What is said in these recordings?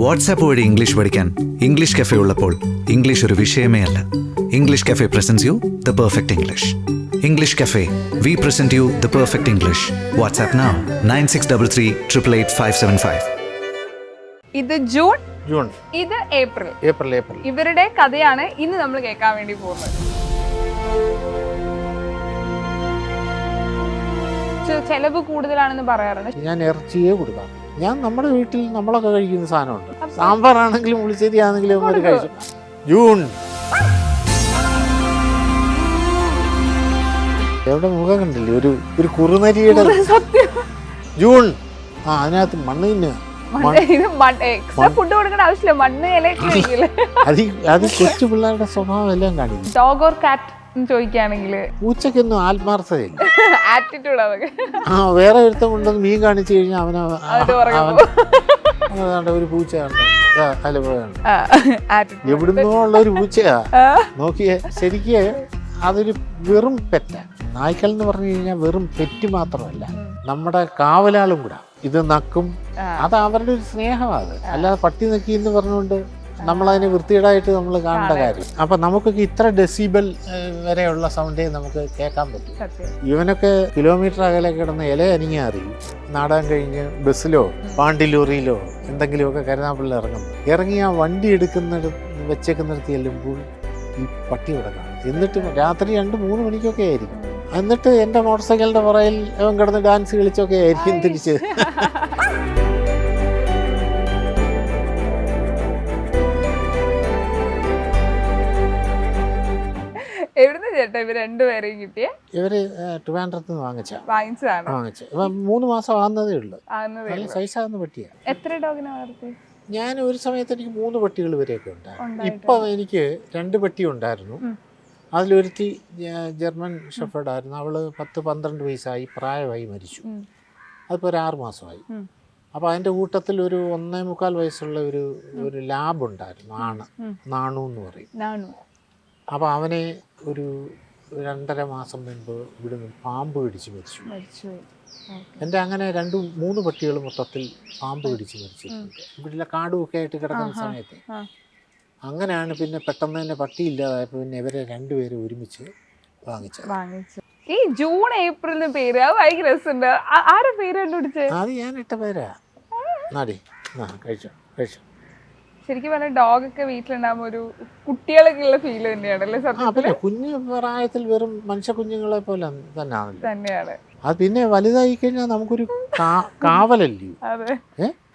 WhatsApp വഴി English പഠിക്കാൻ English cafe ഉള്ളപ്പോൾ ഇംഗ്ലീഷ് ഒരു വിഷയമേ അല്ല. English cafe presents you the perfect English. English cafe, we present you the perfect English. WhatsApp now 9633 888 575. ഇത് June, June, ഇത് ഏപ്രിൽ. ഏപ്രിൽ. ഇവരുടെ കഥയാണ് ഇന്ന് നമ്മൾ കേൾക്കാൻ വേണ്ടി പോകുന്നത്. ചെലവ് കൂടുതലാണെന്ന് പറയാറുണ്ട്. ഞാൻ ഇറച്ചിയേ കൊടുക്കാം. ഞാൻ നമ്മുടെ വീട്ടിൽ നമ്മളൊക്കെ കഴിക്കുന്ന സാധനമുണ്ട്. സാമ്പാറാണെങ്കിലും പുളിശ്ശേരി ആണെങ്കിലും ഒരു കഴിച്ചു. ജൂൺ എവിടെ മുഖം കണ്ടില്ലേ, ഒരു കുറുനരിയുടെ ജൂൺ. അതിനകത്ത് മണ്ണ് തന്നെ ഫുഡ് കൊടുക്കേണ്ട ആവശ്യമില്ല, മണ്ണ് ഇല. അത് കൊച്ചു പിള്ളേരുടെ സ്വഭാവം എല്ലാം കാണിക്കും. ഡോഗ് ഓർ കാറ്റ് ചോദിക്കുകയാണെങ്കിൽ പൂച്ചക്കൊന്നും ആത്മാർത്ഥതയില്ല. ആറ്റിറ്റ്യൂഡ് അതൊക്കെ. വേറെ ഒരുത്തം കൊണ്ടൊന്ന് മീൻ കാണിച്ചു കഴിഞ്ഞാൽ ഒരു പൂച്ച എവിടുന്നോ ഉള്ള ഒരു പൂച്ചയാ. നോക്കിയേ, ശരിക്ക് അതൊരു വെറും പെറ്റ. നായ്ക്കൾ എന്ന് പറഞ്ഞു കഴിഞ്ഞാൽ വെറും പെറ്റ് മാത്രമല്ല, നമ്മുടെ കാവലാളും കൂടെ. ഇത് നക്കും, അത് അവരുടെ ഒരു സ്നേഹമാണ്. അല്ലാതെ പട്ടി നക്കി എന്ന് പറഞ്ഞുകൊണ്ട് നമ്മളതിനെ വൃത്തികേടായിട്ട് നമ്മൾ കാണേണ്ട കാര്യം. അപ്പം നമുക്കൊക്കെ ഇത്ര ഡെസിബൽ വരെയുള്ള സൗണ്ടേ നമുക്ക് കേൾക്കാൻ പറ്റും. ഇവനൊക്കെ കിലോമീറ്റർ അകലെ കിടന്ന് ഇല അനിങ്ങാൻ അറിയും. നാടകം കഴിഞ്ഞ് ബസ്സിലോ പാണ്ടി ലോറിയിലോ എന്തെങ്കിലുമൊക്കെ കരുനാഗപ്പള്ളിയിൽ ഇറങ്ങി ആ വണ്ടി വെച്ചേക്കുന്നിടത്ത് ചെല്ലുമ്പോൾ ഈ പട്ടി ഇവിടെ കാണും. എന്നിട്ട് രാത്രി 2-3 മണിക്കൊക്കെ ആയിരിക്കും. എന്നിട്ട് എൻ്റെ മോട്ടോർ സൈക്കിളിൻ്റെ പുറയിൽ അവൻ കിടന്ന് ഡാൻസ് കളിച്ചൊക്കെ ആയിരിക്കും തിരിച്ച്. എവിടുന്ന് ചേട്ടാ ഇവർ രണ്ടുപേരെയും കിട്ടിയ? ഇവര് ട്രിവാൻഡ്രത്ത് നിന്ന് വാങ്ങിച്ചതാണ്. 3 മാസം ആകുന്നതേ ഉള്ളൂ. നല്ല സൈസാകുന്ന പട്ടിയാ. എത്ര ഡോഗിനെ വളർത്തി? ഞാൻ ഒരു സമയത്ത് എനിക്ക് 3 പട്ടികൾ വരെയൊക്കെ ഉണ്ടായിരുന്നു. ഇപ്പൊ എനിക്ക് 2 പട്ടി ഉണ്ടായിരുന്നു. അതിലൊരുത്തി ജർമ്മൻ ഷെഫേർഡായിരുന്നു. അവള് 10-12 വയസ്സായി, പ്രായമായി മരിച്ചു. അതിപ്പോൾ ഒരു 6 മാസമായി. അപ്പോൾ അതിൻ്റെ കൂട്ടത്തിൽ ഒരു 1.25 വയസ്സുള്ള ഒരു ലാബ് ഉണ്ടായിരുന്നു. നാണു എന്ന് പറയും. അപ്പോൾ അവനെ ഒരു 2.5 മാസം മുൻപ് ഇവിടുന്ന് പാമ്പ് പിടിച്ച് മരിച്ചു. എൻ്റെ അങ്ങനെ 2-3 പട്ടികൾ മൊത്തത്തിൽ പാമ്പ് പിടിച്ച് മരിച്ചിട്ടുണ്ട്. ഇവിടെ കാടുമൊക്കെ ആയിട്ട് കിടക്കുന്ന സമയത്ത്. അങ്ങനെയാണ് പിന്നെ പെട്ടെന്ന് തന്നെ പട്ടിയില്ലാതായപ്പോൾ പിന്നെ ഇവരെ 2 പേരെ ഒരുമിച്ച് വാങ്ങിച്ചു. ഈ ജൂൺ ഏപ്രിലിന് പേര് ഭയങ്കര രസമുണ്ട്. ആരുടെ പേര് കണ്ടുപിടിച്ചത്? അത് ഞാൻ ഇട്ട പേരാ. കഴിച്ചോ. ശരിക്കും പറഞ്ഞാൽ ഡോഗൊക്കെ വീട്ടിലുണ്ടാകുമ്പോൾ ഒരു കുട്ടികളൊക്കെ ഉള്ള ഫീൽ തന്നെയാണല്ലേ? പിന്നെ കുഞ്ഞു പ്രായത്തിൽ വെറും മനുഷ്യ കുഞ്ഞുങ്ങളെ പോലെ തന്നെയാണ്. അത് പിന്നെ വലുതായി കഴിഞ്ഞാൽ നമുക്കൊരു കാവലല്ലേ.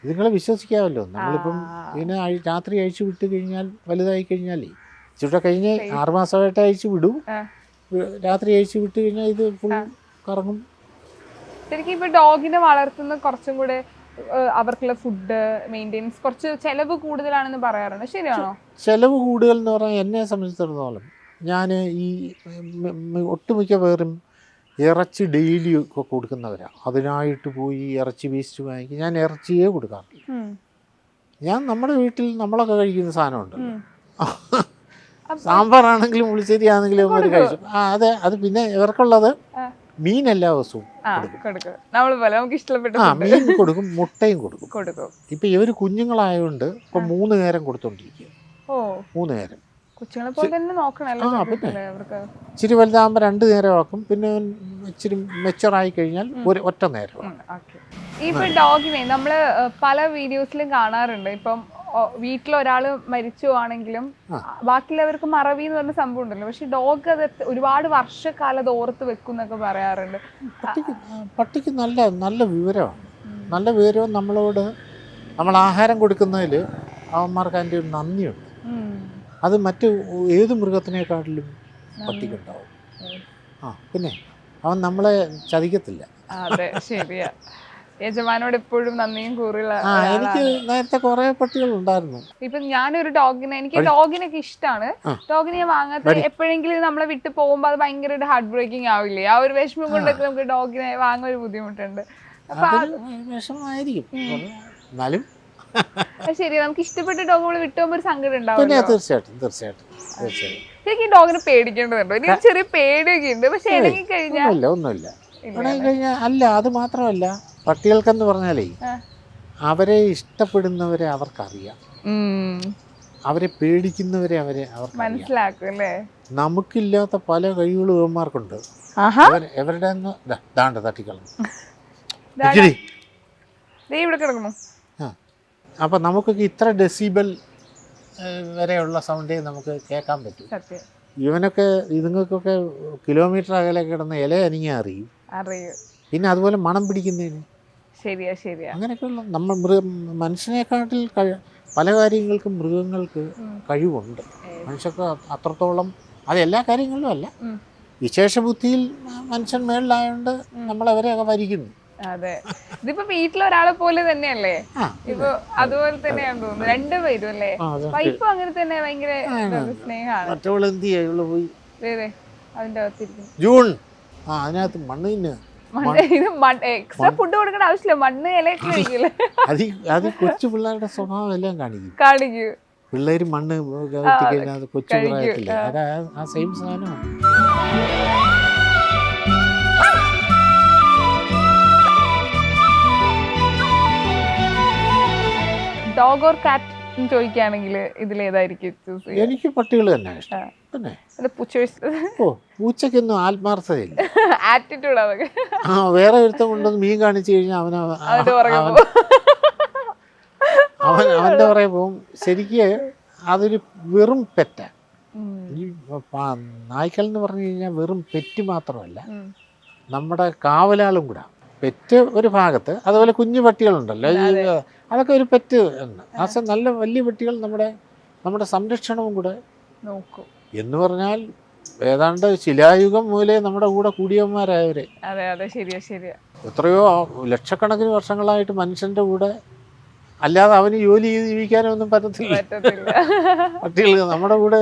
ഇതുങ്ങളെ വിശ്വസിക്കാമല്ലോ. നമ്മളിപ്പം ഇതിനെ രാത്രി അഴിച്ചു വിട്ട് കഴിഞ്ഞാൽ വലുതായി കഴിഞ്ഞാലേ ചുട്ട കഴിഞ്ഞ് 6 മാസമായിട്ട് അഴിച്ചു വിടും. രാത്രി അഴിച്ചു വിട്ട് കഴിഞ്ഞാൽ ഇത് ഫുൾ കറങ്ങും. ശരിക്കും ഇപ്പൊ ഡോഗിനെ വളർത്തുന്ന കുറച്ചും കൂടെ അവർക്കുള്ള ഫുഡ് മെയിൻ്റെനൻസ് കുറച്ച് ചെലവ് കൂടുതലാണെന്ന് പറയാറുണ്ട്. ശരിയാണോ? ചെലവ് കൂടുതൽ എന്ന് പറഞ്ഞാൽ എന്നെ സംബന്ധിച്ചിടത്തോളം ഞാൻ ഈ ഒട്ടുമിക്ക പേരും ഇറച്ചി ഡെയിലി ഒക്കെ കൊടുക്കുന്നവരാണ്. അതിനായിട്ട് പോയി ഇറച്ചി വേസ്റ്റ് വാങ്ങിക്കും. ഞാൻ ഇറച്ചിയേ കൊടുക്കാറില്ല. ഞാൻ നമ്മുടെ വീട്ടിൽ നമ്മളൊക്കെ കഴിക്കുന്ന സാധനമുണ്ടല്ലോ, സാമ്പാറാണെങ്കിലും പുളിശ്ശേരി ആണെങ്കിലും ഒരു കഴിച്ചു. അത് പിന്നെ ഇവർക്കുള്ളത് മീൻ എല്ലാ ദിവസവും മീൻ കൊടുക്കും, മുട്ടയും കൊടുക്കും. ഇപ്പൊ ഇവര് കുഞ്ഞുങ്ങളായതുകൊണ്ട് ഇപ്പൊ 3 നേരം കൊടുത്തോണ്ടിരിക്കുക. 3 നേരം. ഇച്ചിരി വലുതാകുമ്പോൾ 2 നേരം ആക്കും. പിന്നെ ഇച്ചിരി മെച്ചറായി കഴിഞ്ഞാൽ ഒറ്റ നേരം. ഇപ്പൊ ഡോഗിനെ നമ്മള് പല വീഡിയോസിലും കാണാറുണ്ട്. ഇപ്പം വീട്ടിലൊരാള് മരിച്ചു പോവാണെങ്കിലും ബാക്കിയുള്ളവർക്ക് മറവി എന്ന് പറഞ്ഞ സംഭവം ഉണ്ടല്ലോ. പക്ഷെ ഡോഗ് അത് ഒരുപാട് വർഷക്കാലം അത് ഓർത്ത് വെക്കും എന്നൊക്കെ പറയാറുണ്ട്. പട്ടിക്ക് നല്ല വിവരമാണ്. നല്ല വിവരവും നമ്മൾ ആഹാരം കൊടുക്കുന്നതിൽ അവന്മാർക്ക് അതിൻ്റെ ഒരു നന്ദിയുണ്ട്. അത് മറ്റു ഏത് മൃഗത്തിനേക്കാട്ടിലും പട്ടിക്കുണ്ടാവും. പിന്നെ അവൻ നമ്മളെ ചതിക്കത്തില്ല. അതെ, ശരിയാ. യജമാനോട് എപ്പോഴും നന്ദിയും കൂറുള്ള. എനിക്ക് നേരത്തെ കുറെ പട്ടികൾ ഉണ്ടായിരുന്നു. ഇപ്പൊ ഞാനൊരു എനിക്ക് ഡോഗിനൊക്കെ ഇഷ്ടമാണ്. ഡോഗിനെ ഞാൻ വാങ്ങാത്ത എപ്പോഴെങ്കിലും നമ്മളെ വിട്ട് പോകുമ്പോ അത് ഭയങ്കര ഹാർട്ട് ബ്രേക്കിംഗ് ആവില്ലേ? ആ ഒരു വിഷമം കൊണ്ടൊക്കെ നമുക്ക് ഡോഗിനെ വാങ്ങാൻ ഒരു ബുദ്ധിമുട്ടുണ്ട്. വിഷമമായിരിക്കും എന്നാലും ശരി, നമുക്ക് ഇഷ്ടപ്പെട്ട ഡോഗ് നമ്മൾ വിട്ടു പോകുമ്പോ ഒരു സങ്കടം ഉണ്ടാവും. തീർച്ചയായിട്ടും. ശരിക്കും ഡോഗിനെ പേടിക്കേണ്ടതുണ്ടോ? എനിക്ക് ചെറിയ പേടിയൊക്കെ ഉണ്ട്. പക്ഷെ ഇണങ്ങി കഴിഞ്ഞാൽ ഒന്നുമില്ല. അല്ല, അത് മാത്രമല്ല, പട്ടികൾക്കെന്ന് പറഞ്ഞാലേ അവരെ ഇഷ്ടപ്പെടുന്നവരെ അവർക്കറിയാം, അവരെ പേടിക്കുന്നവരെ അവർക്കറിയാം. മനസ്സിലാക്കും അല്ലേ? നമുക്കില്ലാത്ത പല കഴിവുകളും ഇവന്മാർക്കുണ്ട്. എവരുടെ ദാണ്ട തട്ടിക്കളഞ്ഞു. ഇവിടെ കിടക്കണം. അപ്പം നമുക്കൊക്കെ ഇത്ര ഡെസിബൽ വരെയുള്ള സൗണ്ടേ നമുക്ക് കേൾക്കാൻ പറ്റും. ഇവനൊക്കെ ഇതുങ്ങൾക്കൊക്കെ കിലോമീറ്റർ അകലെ കിടന്ന് ഇല അനിങ്ങ അറിയും. പിന്നെ അതുപോലെ മണം പിടിക്കുന്നതിന് അങ്ങനെയൊക്കെയുള്ള നമ്മൾ മനുഷ്യനെക്കാട്ടിൽ പല കാര്യങ്ങൾക്കും മൃഗങ്ങൾക്ക് കഴിവുണ്ട്. മനുഷ്യർക്ക് അത്രത്തോളം, അത് എല്ലാ കാര്യങ്ങളിലും അല്ല, വിശേഷ ബുദ്ധിയിൽ മനുഷ്യൻ മേളിലായോണ്ട് നമ്മളവരെയൊക്കെ ഭരിക്കുന്നു. അതെ, ഇതിപ്പോ വീട്ടിലൊരാളെ പോലെ തന്നെയല്ലേ? ഇപ്പൊ അതുപോലെ തന്നെയാണെന്ന് തോന്നുന്നു രണ്ടുപേരും അല്ലേ? വൈഫും അങ്ങനെ തന്നെ ഭയങ്കര സ്നേഹമാണ്. പോയി അതിന്റെ അകത്തിരിക്കും. ജൂൺ അതിനകത്ത് മണ്ണ് എക്സ്ട്രാ ഫുഡ് കൊടുക്കേണ്ട ആവശ്യമില്ല, മണ്ണ് ഇലയൊക്കെ കഴിക്കില്ലേ? അത് കൊച്ചു പിള്ളേരുടെ സ്വഭാവം എല്ലാം കാണിക്കും. പിള്ളേര് മണ്ണ് കഴിഞ്ഞാൽ കൊച്ചു പ്രായത്തില്ല, അതാ ആ സെയിം സാധനമാണ്. ഡോഗ് ഓർ കാറ്റ് ചോദിക്കുകയാണെങ്കിൽ ഇതിലേതായിരിക്കും ചൂസ് ചെയ്യുക? എനിക്ക് പട്ടികൾ തന്നെ ഇഷ്ടം. പിന്നെ പൂച്ചക്കൊന്നും ആത്മാർത്ഥതയില്ല, ആറ്റിറ്റ്യൂഡ് അതൊക്കെ. വേറെ ഒരുത്തം കൊണ്ടൊന്ന് മീൻ കാണിച്ചു കഴിഞ്ഞാൽ അവന്റെ പുറകെ പോവും. ശരിക്ക് അതൊരു വെറും പെറ്റാ. ഈ നായ്ക്കൾ എന്ന് പറഞ്ഞു കഴിഞ്ഞാൽ വെറും പെറ്റ് മാത്രമല്ല, നമ്മുടെ കാവലാളും കൂടെ. പെറ്റ് ഒരു ഭാഗത്ത്, അതുപോലെ കുഞ്ഞു പട്ടികളുണ്ടല്ലോ, അതൊക്കെ ഒരു പെറ്റ് എന്ന്. ആ നല്ല വലിയ പട്ടികൾ നമ്മുടെ സംരക്ഷണവും കൂടെ നോക്കും. എന്ന് പറഞ്ഞാൽ ഏതാണ്ട് ശിലായുഗം മൂലേ നമ്മുടെ കൂടെ കൂടിയവന്മാരായവരെ. എത്രയോ ലക്ഷക്കണക്കിന് വർഷങ്ങളായിട്ട് മനുഷ്യന്റെ കൂടെ, അല്ലാതെ അവന് ജോലി ചെയ്ത് ജീവിക്കാനൊന്നും പറ്റത്തില്ല. പട്ടികൾ നമ്മുടെ കൂടെ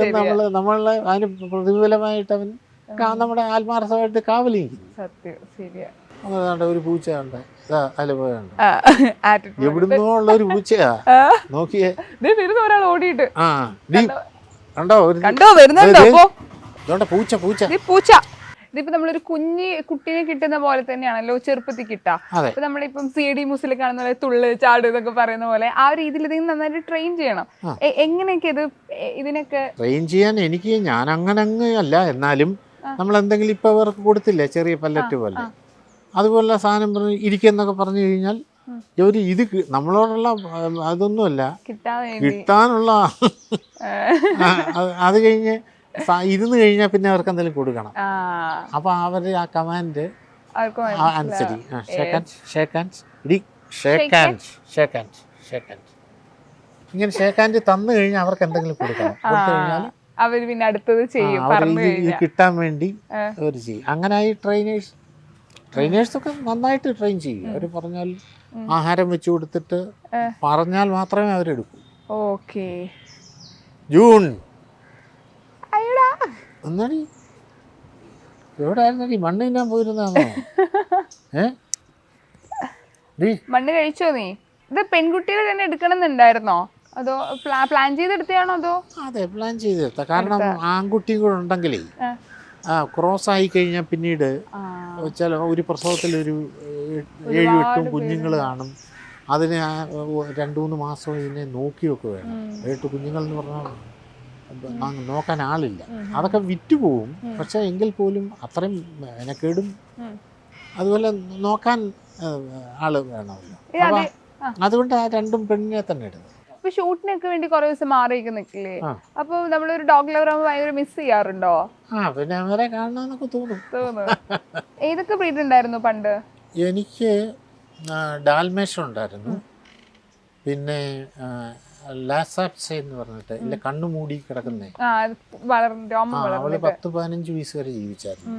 നമ്മളെ അതിന് പ്രതികൂലമായിട്ട് അവൻ നമ്മുടെ ആത്മാർത്ഥമായിട്ട് കാവലിരിക്കുന്നു. അതാണ്ട് ഒരു പൂച്ച ഉണ്ട്, എവിടുന്നോ ഉള്ള ഒരു പൂച്ചയാ. നോക്കിയേ, ഒരാൾ ഓടിയിട്ട് പൂച്ച. ഇതിപ്പോ നമ്മളൊരു കുട്ടിനെ കിട്ടുന്ന പോലെ തന്നെയാണല്ലോ ചെറുപ്പത്തിൽ കിട്ടാ. ഇപ്പൊ നമ്മളിപ്പം CD മൂസിൽ കാണുന്ന പോലെ തുള്ള് ചാട് എന്നൊക്കെ പറയുന്ന പോലെ ആ രീതിയിൽ ഇതിന് നന്നായിട്ട് ട്രെയിൻ ചെയ്യണം. എങ്ങനെയൊക്കെ ഇതിനൊക്കെ ട്രെയിൻ ചെയ്യാൻ ഞാൻ അങ്ങനെ അല്ല, എന്നാലും നമ്മൾ എന്തെങ്കിലും ഇപ്പൊ അവർക്ക് കൊടുത്തില്ലേ ചെറിയ പല്ലറ്റ് പോലെ, അതുപോലുള്ള സാധനം പറഞ്ഞ് ഇരിക്കുന്നൊക്കെ പറഞ്ഞു കഴിഞ്ഞാൽ ജോലി ഇത് നമ്മളോടുള്ള അതൊന്നുമല്ല, കിട്ടാനുള്ള അത് കഴിഞ്ഞ് ഇരുന്ന് കഴിഞ്ഞാൽ പിന്നെ അവർക്ക് എന്തെങ്കിലും കൊടുക്കണം. അപ്പൊ അവര് ആ കമാൻഡ് അനുസരിച്ച് ഇങ്ങനെ ഷേക്ക് ഹാൻഡ് തന്നു കഴിഞ്ഞാൽ അവർക്ക് എന്തെങ്കിലും കൊടുക്കണം. കൊടുത്തു കഴിഞ്ഞാൽ അവര് പിന്നെ അടുത്തത് ചെയ്യും, കിട്ടാൻ വേണ്ടി അവർ ചെയ്യും. അങ്ങനെ ഈ ട്രെയിനേഴ്സൊക്കെ നന്നായിട്ട് ട്രെയിൻ ചെയ്യും. അവർ പറഞ്ഞാൽ ആഹാരം വെച്ച് കൊടുത്തിട്ട് പറഞ്ഞാൽ മാത്രമേ അവരെടുക്കൂ. ഓക്കേ. ജൂൺ എന്നാടി എവിടെ ആയിരുന്നടി? മണ്ണ് തിന്നാൻ പോയിരുന്നാണോ? മണ്ണ് കഴിച്ചോ നീ? ഇത് പെൺകുട്ടികളെ തന്നെ എടുക്കണം എന്നുണ്ടായിരുന്നോ, അതോ പ്ലാൻ ചെയ്തെടുത്താണോ? അതോ അതെ, പ്ലാൻ ചെയ്തെടുത്ത. കാരണം ആൺകുട്ടിയും കൂടെ ഉണ്ടെങ്കിലേ ക്രോസ് ആയി കഴിഞ്ഞാൽ പിന്നീട് ചില ഒരു പ്രസവത്തിൽ ഒരു 7-8 കുഞ്ഞുങ്ങൾ കാണും. അതിന് 2-3 മാസം ഇതിനെ നോക്കിയൊക്കെ വേണം. 8 കുഞ്ഞുങ്ങൾ എന്ന് പറഞ്ഞാൽ നോക്കാൻ ആളില്ല. അതൊക്കെ വിറ്റുപോകും. പക്ഷെ എങ്കിൽ പോലും അത്രയും മെനക്കേടും അതുപോലെ നോക്കാൻ ആള് വേണമല്ലോ. അപ്പൊ അതുകൊണ്ട് ആ 2 പെണ്ണിനെ തന്നെ എടുത്തു. ഷൂട്ടിനൊക്കെ വേണ്ടി കുറെ ദിവസം മാറിയൊക്കെ നിൽക്കില്ലേ? അപ്പൊ നമ്മളൊരു ഡോഗ് ലവർ ആകുമ്പോൾ ഭയങ്കര മിസ് ചെയ്യാറുണ്ടോ? പിന്നെ അവരെ കാണണമെന്നൊക്കെ തോന്നും. ഏതൊക്കെ ബ്രീഡ് ഉണ്ടായിരുന്നു പണ്ട്? എനിക്ക് ഡാൽമേഷൻ ഉണ്ടായിരുന്നു, പിന്നെ ലാസാപ്സെ എന്ന് പറഞ്ഞിട്ട് ഇല്ല കണ്ണു മൂടി കിടക്കുന്നേ, അവള് 10-15 വയസ്സ് വരെ ജീവിച്ചായിരുന്നു.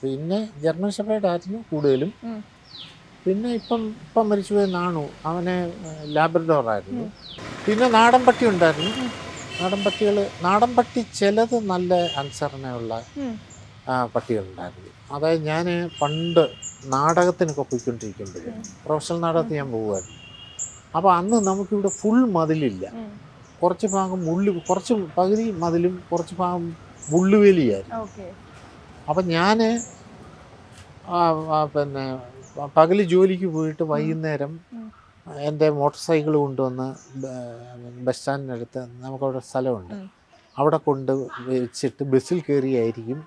പിന്നെ ജർമ്മൻ ഷെപ്പേർഡ് ആയിരുന്നു കൂടുതലും. പിന്നെ ഇപ്പം മരിച്ചുപോയ നാണു, അവനെ ലാബ്രഡോർ ആയിരുന്നു. പിന്നെ നാടൻ പട്ടി ഉണ്ടായിരുന്നു. നാടൻ പട്ടി ചിലത് നല്ല അനുസരണയുള്ള പട്ടികളുണ്ടായിരുന്നു. അതായത് ഞാൻ പണ്ട് നാടകത്തിനൊക്കെ പോയിക്കൊണ്ടിരിക്കുമ്പോൾ പ്രൊഫഷണൽ നാടകത്തിൽ ഞാൻ പോകുമായിരുന്നു. അപ്പോൾ അന്ന് നമുക്കിവിടെ ഫുൾ മതിലില്ല, കുറച്ച് ഭാഗം കുറച്ച് പകുതി മതിലും കുറച്ച് ഭാഗം മുള്ളുവേലിയായിരുന്നു. അപ്പം ഞാൻ പിന്നെ പകല് ജോലിക്ക് പോയിട്ട് വൈകുന്നേരം എൻ്റെ മോട്ടോർ സൈക്കിൾ കൊണ്ടുവന്ന് ബസ് സ്റ്റാൻഡിനടുത്ത് നമുക്കവിടെ സ്ഥലമുണ്ട്, അവിടെ കൊണ്ട് വെച്ചിട്ട് ബസ്സിൽ കയറിയായിരിക്കും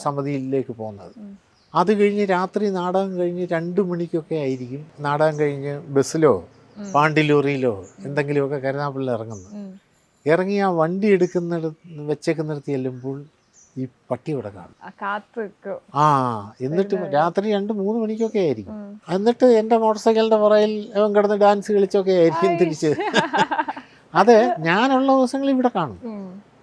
സമിതിയിലേക്ക് പോകുന്നത്. അത് കഴിഞ്ഞ് രാത്രി നാടകം കഴിഞ്ഞ് 2 മണിക്കൊക്കെ ആയിരിക്കും നാടകം കഴിഞ്ഞ് ബസ്സിലോ പാണ്ടി ലോറിയിലോ എന്തെങ്കിലുമൊക്കെ കരുനാഗപ്പള്ളി ഇറങ്ങുന്നത്. ഇറങ്ങി ആ വണ്ടി വെച്ചേക്കുന്നിടത്ത് ചെല്ലുമ്പോൾ ഈ പട്ടി ഇവിടെ കാണും. എന്നിട്ട് രാത്രി 2-3 മണിക്കൊക്കെ ആയിരിക്കും. എന്നിട്ട് എൻ്റെ മോട്ടോർ സൈക്കിളിൻ്റെ പുറയിൽ അവൻ കിടന്ന് ഡാൻസ് കളിച്ചൊക്കെ ആയിരിക്കും തിരിച്ച്. അത് ഞാനുള്ള ദിവസങ്ങളിൽ ഇവിടെ കാണും.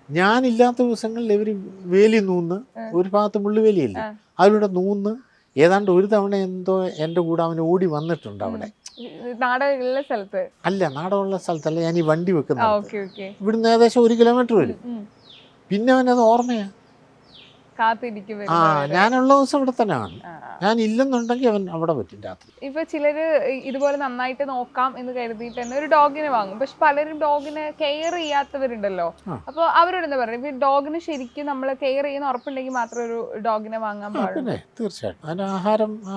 ഞാനില്ലാത്ത ദിവസങ്ങളിൽ ഇവർ വേലി നൂന്ന്, ഒരു ഭാഗത്ത് മുള്ളുവേലിയില്ല, അതിലൂടെ നൂന്ന് ഏതാണ്ട് ഒരു തവണ എന്തോ എൻ്റെ കൂടെ അവൻ ഓടി വന്നിട്ടുണ്ട് അവിടെ. നാടകമുള്ള സ്ഥലത്ത് അല്ല, നാടകമുള്ള സ്ഥലത്തല്ല, ഞാൻ ഈ വണ്ടി വെക്കുന്നത്. ഇവിടുന്ന് ഏകദേശം 1 കിലോമീറ്റർ വരും. പിന്നെ അവനത് ഓർമ്മയാ. ഞാനുള്ള ദിവസം ഇവിടെ തന്നെ ആണ്. ഞാൻ ഇല്ലെന്നുണ്ടെങ്കിൽ അവൻ അവിടെ പറ്റും രാത്രി. ഇപ്പൊ ചിലര് ഇതുപോലെ നന്നായിട്ട് നോക്കാം എന്ന് കരുതിയിട്ട് തന്നെ ഒരു ഡോഗിനെ വാങ്ങും. പക്ഷെ പലരും ഡോഗിനെ കെയർ ചെയ്യാത്തവരുണ്ടല്ലോ. അപ്പൊ അവരോട് എന്താ പറയുക, ഇപ്പൊ ഡോഗിന് ശരിക്കും നമ്മൾ കെയർ ചെയ്യുന്ന ഉറപ്പുണ്ടെങ്കിൽ മാത്രമേ ഒരു ഡോഗിനെ വാങ്ങാൻ പാടുള്ളൂ? പിന്നെ തീർച്ചയായിട്ടും അതിന്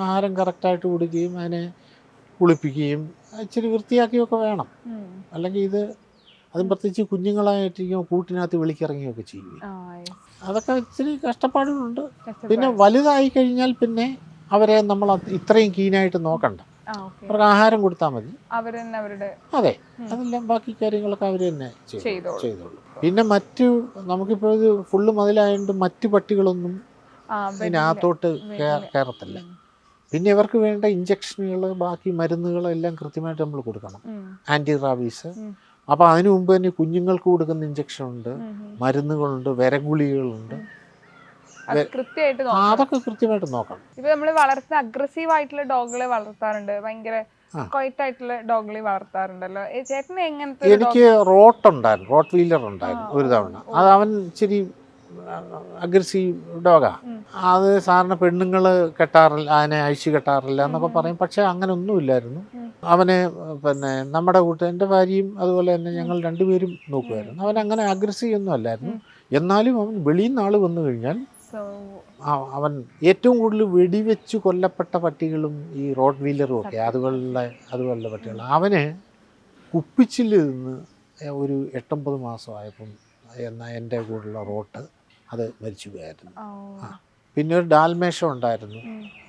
ആഹാരം കറക്റ്റായിട്ട് കൊടുക്കുകയും അതിനെ കുളിപ്പിക്കുകയും ഇച്ചിരി വൃത്തിയാക്കിയൊക്കെ വേണം. അല്ലെങ്കിൽ ഇത് അതും പ്രത്യേകിച്ച് കുഞ്ഞുങ്ങളായിട്ടിരിക്കും കൂട്ടിനകത്ത് വിളിക്കിറങ്ങിയൊക്കെ ചെയ്യും. അതൊക്കെ ഇച്ചിരി കഷ്ടപ്പാടുകളുണ്ട്. പിന്നെ വലുതായി കഴിഞ്ഞാൽ പിന്നെ അവരെ നമ്മൾ ഇത്രയും കീനായിട്ട് നോക്കണ്ട. അവർക്ക് ആഹാരം കൊടുത്താൽ മതി. അതെ, അതെല്ലാം ബാക്കി കാര്യങ്ങളൊക്കെ അവർ തന്നെ ചെയ്തോളൂ. പിന്നെ നമുക്കിപ്പോൾ ഇത് ഫുള്ള് മുതലായതുകൊണ്ട് മറ്റു പട്ടികളൊന്നും ഇതിനകത്തോട്ട് കയറത്തില്ല. പിന്നെ ഇവർക്ക് വേണ്ട ഇഞ്ചക്ഷനുകൾ, ബാക്കി മരുന്നുകളെല്ലാം കൃത്യമായിട്ട് നമ്മൾ കൊടുക്കണം. Anti rabies. അപ്പോൾ അതിനു മുമ്പ് തന്നെ കുഞ്ഞുങ്ങൾക്ക് കൊടുക്കുന്ന ഇഞ്ചക്ഷൻ ഉണ്ട്, മരുന്നുകളുണ്ട്, വിരഗുളികളുണ്ട്. അതൊക്കെ കൃത്യമായിട്ട് നോക്കണം. ഇപ്പൊ നമ്മൾ വളർത്തുന്ന അഗ്രസീവ് ആയിട്ടുള്ള ഡോഗുകളെ വളർത്താറുണ്ട്, ഭയങ്കര ക്വയറ്റ് ആയിട്ടുള്ള ഡോഗുകളെ വളർത്താറുണ്ടല്ലോ. ചേട്ടന് എങ്ങനത്തെ? എനിക്ക് റോട്ട് വീലർ ഉണ്ടായിരുന്നു ഒരു തവണ. അത് അവൻ ഇച്ചിരി അഗ്രസീവ് ഡോഗാ. അത് സാധാരണ പെണ്ണുങ്ങൾ കെട്ടാറില്ല, അതിനെ അഴിച്ചു കെട്ടാറില്ല എന്നൊക്കെ പറയും. പക്ഷെ അങ്ങനെ ഒന്നുമില്ലായിരുന്നു. അവനെ പിന്നെ നമ്മുടെ എൻ്റെ ഭാര്യയും അതുപോലെ തന്നെ ഞങ്ങൾ 2 പേരും നോക്കുമായിരുന്നു. അവൻ അങ്ങനെ അഗ്രസീവ് ഒന്നും അല്ലായിരുന്നു. എന്നാലും അവൻ വെളിയിൽ നിന്ന് ആൾ വന്നു കഴിഞ്ഞാൽ അവൻ ഏറ്റവും കൂടുതൽ വെടിവെച്ച് കൊല്ലപ്പെട്ട പട്ടികളും ഈ റോഡ് വീലറും ഒക്കെ അതുപോലുള്ള പട്ടികൾ. അവന് കുപ്പിച്ചിൽ നിന്ന് ഒരു 8-9 മാസമായപ്പം എൻ്റെ കൂടെയുള്ള റോട്ട് അത് മരിച്ചു പോയായിരുന്നു. പിന്നെ ഒരു ഡാൽമേഷം ഉണ്ടായിരുന്നു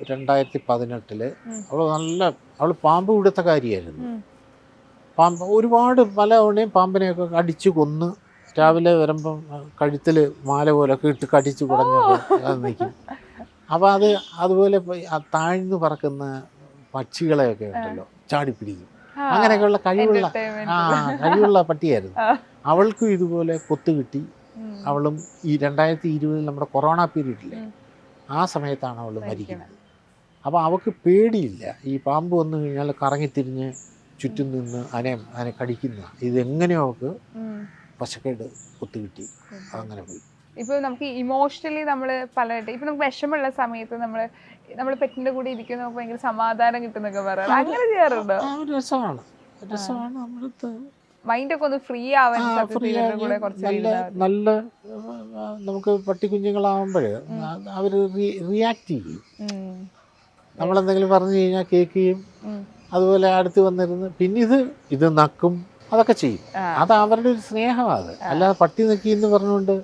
2018. അവൾ പാമ്പ് പിടുത്ത കാര്യമായിരുന്നു. ഒരുപാട് പല തവണയും പാമ്പിനെയൊക്കെ അടിച്ചു കൊന്ന് രാവിലെ വരുമ്പം കഴുത്തിൽ മാല പോലൊക്കെ ഇട്ട് കടിച്ചു കുടഞ്ഞൊക്കെ നിൽക്കും. അപ്പോൾ അതുപോലെ താഴ്ന്നു പറക്കുന്ന പക്ഷികളെയൊക്കെ ഉണ്ടല്ലോ ചാടിപ്പിടിക്കും. അങ്ങനെയൊക്കെയുള്ള കഴിവുള്ള പട്ടിയായിരുന്നു. അവൾക്കും ഇതുപോലെ കൊത്തു കിട്ടി. അവളും ഈ 2020 നമ്മുടെ കൊറോണ പീരീഡിലെ ആ സമയത്താണ് അവൾ മരിക്കുന്നത്. അപ്പോൾ അവൾക്ക് പേടിയില്ല. ഈ പാമ്പ് വന്നു കഴിഞ്ഞാൽ കറങ്ങിത്തിരിഞ്ഞ് ചുറ്റും നിന്ന് അതിനെ കടിക്കുന്ന ഇതെങ്ങനെയോ അവൾക്ക് പശക്കേട് കൊത്തു കിട്ടി. അങ്ങനെ പോയി. ഇപ്പോൾ നമുക്ക് ഇമോഷണലി നമ്മൾ പലയിട്ട് ഇപ്പം നമുക്ക് വിഷമമുള്ള സമയത്ത് നമ്മൾ പെറ്റിൻ്റെ കൂടെ ഇരിക്കുന്ന നമുക്ക് ഭയങ്കര സമാധാനം കിട്ടുന്നൊക്കെ പറയാം. അങ്ങനെ ചെയ്യാറുണ്ടോ? രസമാണ് നമ്മളടുത്ത് മൈൻഡൊക്കെ ഒന്ന് ഫ്രീ ആവാൻ. നല്ല നമുക്ക് പട്ടിക്കുഞ്ഞുങ്ങളാവുമ്പോൾ അവർ റിയാക്ട് ചെയ്യും. നമ്മളെന്തെങ്കിലും പറഞ്ഞു കഴിഞ്ഞാൽ കേൾക്കുകയും അതുപോലെ അടുത്ത് വന്നിരുന്ന് പിന്നെ ഇത് നക്കും അതൊക്കെ ചെയ്യും. അത് അവരുടെ ഒരു സ്നേഹമാണ്. അല്ലാതെ പട്ടി നക്കി എന്ന് പറഞ്ഞുകൊണ്ട്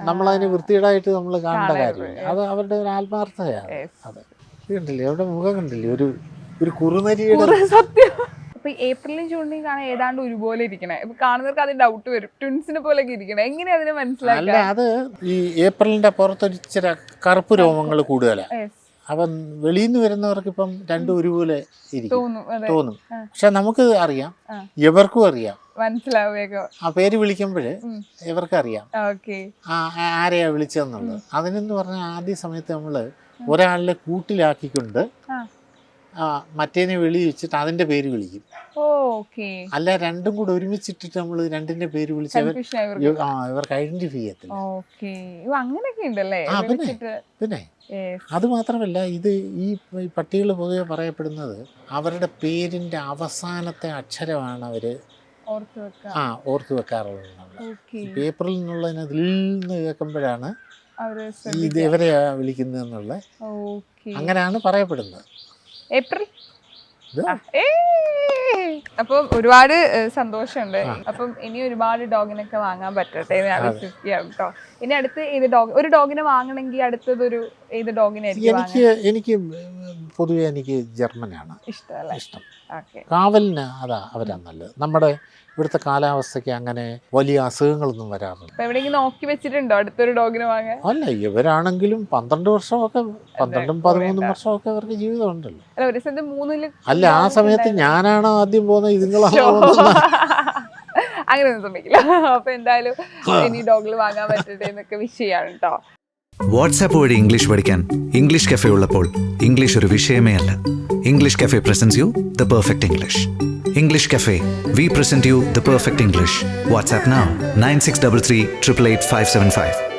നമ്മളതിനെ വൃത്തികേടായിട്ട് നമ്മൾ കാണേണ്ട കാര്യമില്ല. അത് അവരുടെ ഒരു ആത്മാർത്ഥതയാണ്. അതെ, കണ്ടില്ലേ അവിടെ മുഖം കണ്ടില്ലേ, ഒരു കുറുനരിയുടെ. സത്യം. അപ്പൊ ഏപ്രിലും ജൂണിലും കാണാൻ ഏതാണ്ട് ഒരുപോലെ ഇരിക്കണേ. ഇപ്പൊ കാണുന്നവർക്ക് അത് ഡൗട്ട് വരും, ട്വിൻസിനെ പോലെയൊക്കെ ഇരിക്കണേ. എങ്ങനെ അതിനെ മനസ്സിലാക്കാം? അല്ല, അത് ഈ ഏപ്രിലിന്റെ പുറത്തൊരിച്ചിരി കറുപ്പ് രോമങ്ങൾ കൂടുതലാണ്. അപ്പം വെളിയിൽ നിന്ന് വരുന്നവർക്ക് ഇപ്പം രണ്ടും ഒരുപോലെ തോന്നും. പക്ഷെ നമുക്ക് അറിയാം, ഇവർക്കും അറിയാം, മനസ്സിലാവുക. ആ പേര് വിളിക്കുമ്പോഴ് ഇവർക്ക് അറിയാം ആരെയാ വിളിച്ചതെന്നുള്ളത്. അതിനെന്ന് പറഞ്ഞാൽ ആദ്യ സമയത്ത് നമ്മള് ഒരാളിനെ കൂട്ടിലാക്കിക്കൊണ്ട് മറ്റേനെ വെളി വെച്ചിട്ട് അതിന്റെ പേര് വിളിക്കും. അല്ല, രണ്ടും കൂടെ ഒരുമിച്ചിട്ടിട്ട് നമ്മൾ രണ്ടിന്റെ പേര് വിളിച്ചവർ ഇവർക്ക് ഐഡന്റിഫൈ ചെയ്യത്തില്ല. പിന്നെ അത് മാത്രമല്ല, ഇത് ഈ പട്ടികൾ പൊതുവെ പറയപ്പെടുന്നത് അവരുടെ പേരിന്റെ അവസാനത്തെ അക്ഷരമാണ് അവര് ഓർത്തു വെക്കാറുള്ളത്. പേപ്പറിൽ നിന്നുള്ളതിനതിൽ നിന്ന് കേൾക്കുമ്പോഴാണ് ഇത് എവരെയാ വിളിക്കുന്നതെന്നുള്ള അങ്ങനെയാണ് പറയപ്പെടുന്നത്. അപ്പം ഒരുപാട് സന്തോഷമുണ്ട്. അപ്പം ഇനി ഒരുപാട് ഡോഗിനൊക്കെ വാങ്ങാൻ പറ്റട്ടെ എന്ന് ഞാൻ വിശ്വസിക്കുകയാണ് കേട്ടോ. ഇനി അടുത്ത് ഒരു ഡോഗിനെ വാങ്ങണമെങ്കിൽ അടുത്തതൊരു ഏത് ഡോഗിനായിരിക്കും? എനിക്ക് പൊതുവെ എനിക്ക് ജർമ്മനാണ് ഇഷ്ടം. ഓക്കെ. കാവലിന് അവരാ നല്ലത്. നമ്മുടെ ഇവിടുത്തെ കാലാവസ്ഥയ്ക്ക് അങ്ങനെ വലിയ അസുഖങ്ങളൊന്നും വരാറില്ല. എവിടെയെങ്കിലും നോക്കി വെച്ചിട്ടുണ്ടോ അടുത്തൊരു ഡോഗിനെ വാങ്ങാൻ? അല്ല, ഇവരാണെങ്കിലും 12 വർഷമൊക്കെ 12-13 വർഷമൊക്കെ അവർക്ക് ജീവിതം ഉണ്ടല്ലോ. അല്ല, ഒരു സ്ഥലത്ത് 3 അല്ല, ആ സമയത്ത് ഞാനാണോ ആദ്യം പോകുന്നത്, ഇതുങ്ങളാണോ? അങ്ങനെയൊന്നും സംഭവിക്കില്ല. അപ്പൊ എന്തായാലും ഇനി ഡോഗിൽ വാങ്ങാൻ പറ്റട്ടെ എന്നൊക്കെ വിഷയമാണ് കേട്ടോ. വാട്സാപ്പ് വഴി ഇംഗ്ലീഷ് പഠിക്കാൻ ഇംഗ്ലീഷ് കഫേ ഉള്ളപ്പോൾ ഇംഗ്ലീഷ് ഒരു വിഷയമേ അല്ല. English cafe presents you the perfect English. English cafe, we present you the perfect English. WhatsApp now 9633 888 575.